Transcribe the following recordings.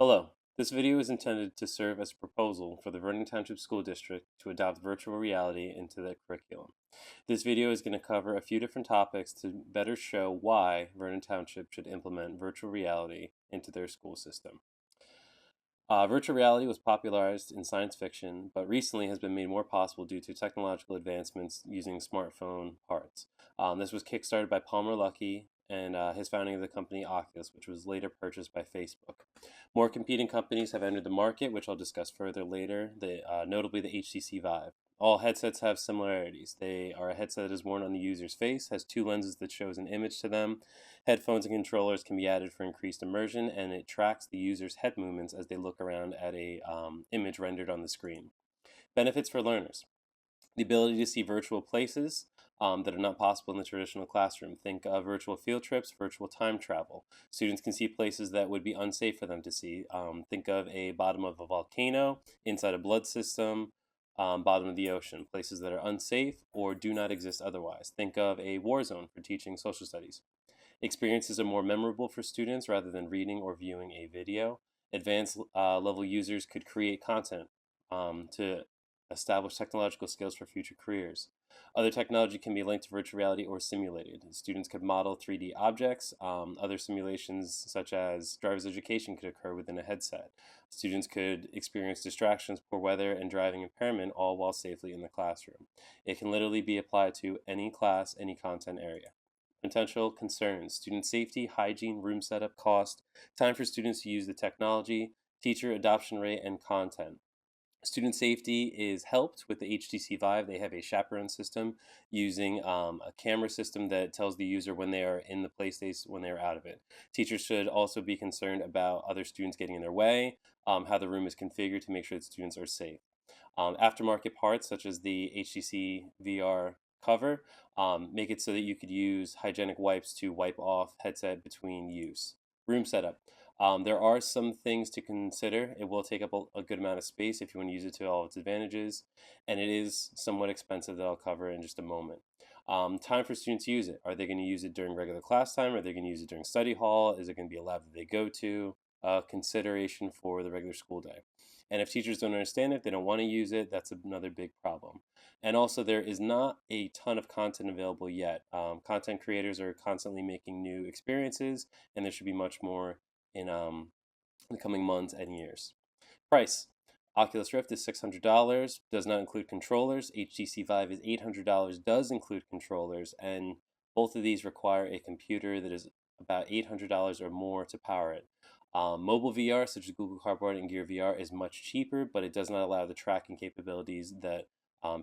Hello. This video is intended to serve as a proposal for the Vernon Township School District to adopt virtual reality into the curriculum. This video is going to cover a few different topics to better show why Vernon Township should implement virtual reality into their school system. Virtual reality was popularized in science fiction, but recently has been made more possible due to technological advancements using smartphone parts. This was kickstarted by Palmer Luckey and his founding of the company Oculus, which was later purchased by Facebook. More competing companies have entered the market, which I'll discuss further later, notably the HTC Vive. All headsets have similarities. They are a headset that is worn on the user's face, has two lenses that shows an image to them. Headphones and controllers can be added for increased immersion, and it tracks the user's head movements as they look around at a image rendered on the screen. Benefits for learners: the ability to see virtual places that are not possible in the traditional classroom. Think of virtual field trips, virtual time travel. Students can see places that would be unsafe for them to see. Think of a bottom of a volcano, inside a blood system, bottom of the ocean, places that are unsafe or do not exist otherwise. Think of a war zone for teaching social studies. Experiences are more memorable for students rather than reading or viewing a video. Advanced level users could create content to establish technological skills for future careers. Other technology can be linked to virtual reality or simulated. Students could model 3D objects. Other simulations, such as driver's education, could occur within a headset. Students could experience distractions, poor weather, and driving impairment, all while safely in the classroom. It can literally be applied to any class, any content area. Potential concerns: student safety, hygiene, room setup, cost, time for students to use the technology, teacher adoption rate, and content. Student safety is helped with the HTC Vive. They have a chaperone system using a camera system that tells the user when they are in the play space, when they are out of it. Teachers should also be concerned about other students getting in their way, how the room is configured to make sure that students are safe. Aftermarket parts such as the HTC VR cover make it so that you could use hygienic wipes to wipe off headset between use. Room setup. There are some things to consider. It will take up a good amount of space if you want to use it to all its advantages, and it is somewhat expensive that I'll cover in just a moment. Time for students to use it. Are they going to use it during regular class time? Are they going to use it during study hall? Is it going to be a lab that they go to? Consideration for the regular school day. And if teachers don't understand it, they don't want to use it, that's another big problem. And also, there is not a ton of content available yet. Content creators are constantly making new experiences, and there should be much more in the coming months and years. Price: Oculus Rift is $600, does not include controllers. HTC Vive is $800, does include controllers, and both of these require a computer that is about $800 or more to power it. Mobile VR, such as Google Cardboard and Gear VR, is much cheaper, but it does not allow the tracking capabilities that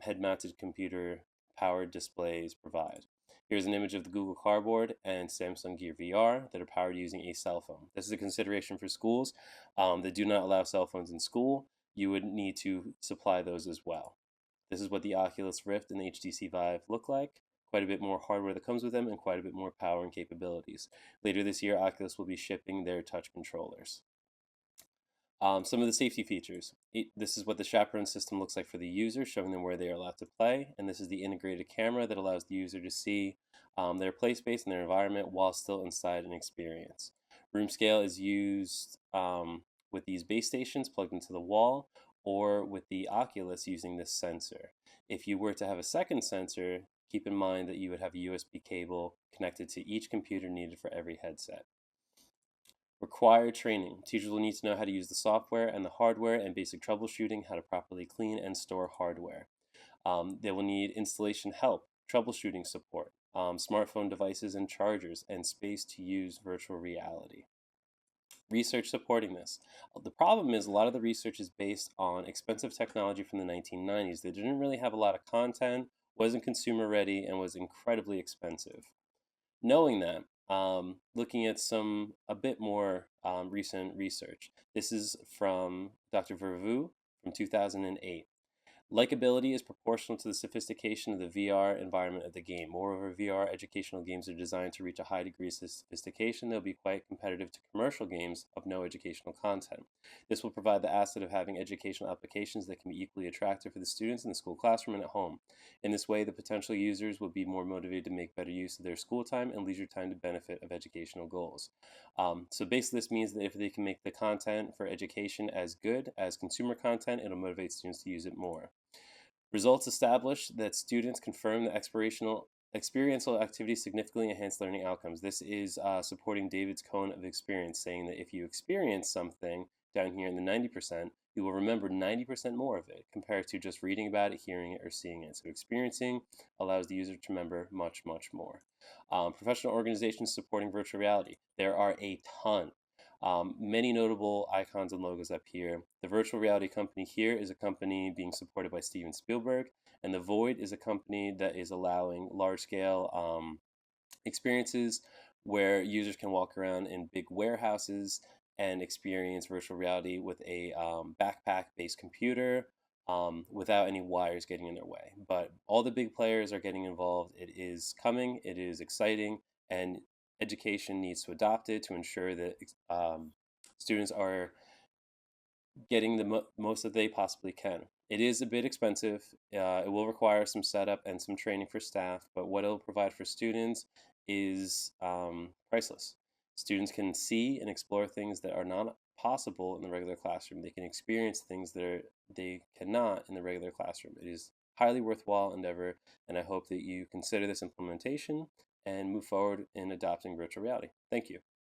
head-mounted computer-powered displays provide. Here's an image of the Google Cardboard and Samsung Gear VR that are powered using a cell phone. This is a consideration for schools that do not allow cell phones in school. You would need to supply those as well. This is what the Oculus Rift and the HTC Vive look like. Quite a bit more hardware that comes with them and quite a bit more power and capabilities. Later this year, Oculus will be shipping their touch controllers. Some of the safety features. This is what the chaperone system looks like for the user, showing them where they are allowed to play. And this is the integrated camera that allows the user to see their play space and their environment while still inside an experience. Room scale is used with these base stations plugged into the wall, or with the Oculus using this sensor. If you were to have a second sensor, keep in mind that you would have a USB cable connected to each computer needed for every headset. Required training. Teachers will need to know how to use the software and the hardware and basic troubleshooting, how to properly clean and store hardware. They will need installation help, troubleshooting support, smartphone devices and chargers, and space to use virtual reality. Research supporting this. The problem is a lot of the research is based on expensive technology from the 1990s that didn't really have a lot of content, wasn't consumer ready, and was incredibly expensive. Knowing that, looking at some a bit more recent research. This is from Dr. Vervu from 2008. Likability is proportional to the sophistication of the VR environment of the game. Moreover, VR educational games are designed to reach a high degree of sophistication. They'll be quite competitive to commercial games of no educational content. This will provide the asset of having educational applications that can be equally attractive for the students in the school classroom and at home. In this way, the potential users will be more motivated to make better use of their school time and leisure time to benefit of educational goals. So basically, this means that if they can make the content for education as good as consumer content, it'll motivate students to use it more. Results establish that students confirm that experiential activities significantly enhance learning outcomes. This is supporting David's cone of experience, saying that if you experience something down here in the 90%, you will remember 90% more of it compared to just reading about it, hearing it, or seeing it. So experiencing allows the user to remember much, much more. Professional organizations supporting virtual reality. There are a ton. Many notable icons and logos up here. The virtual reality company here is a company being supported by Steven Spielberg, and The Void is a company that is allowing large scale experiences where users can walk around in big warehouses and experience virtual reality with a backpack based computer without any wires getting in their way. But all the big players are getting involved. It is coming, it is exciting, and education needs to adopt it to ensure that students are getting the most that they possibly can. It is a bit expensive. It will require some setup and some training for staff, but what it'll provide for students is priceless. Students can see and explore things that are not possible in the regular classroom. They can experience things that they cannot in the regular classroom. It is highly worthwhile endeavor, and I hope that you consider this implementation and move forward in adopting virtual reality. Thank you.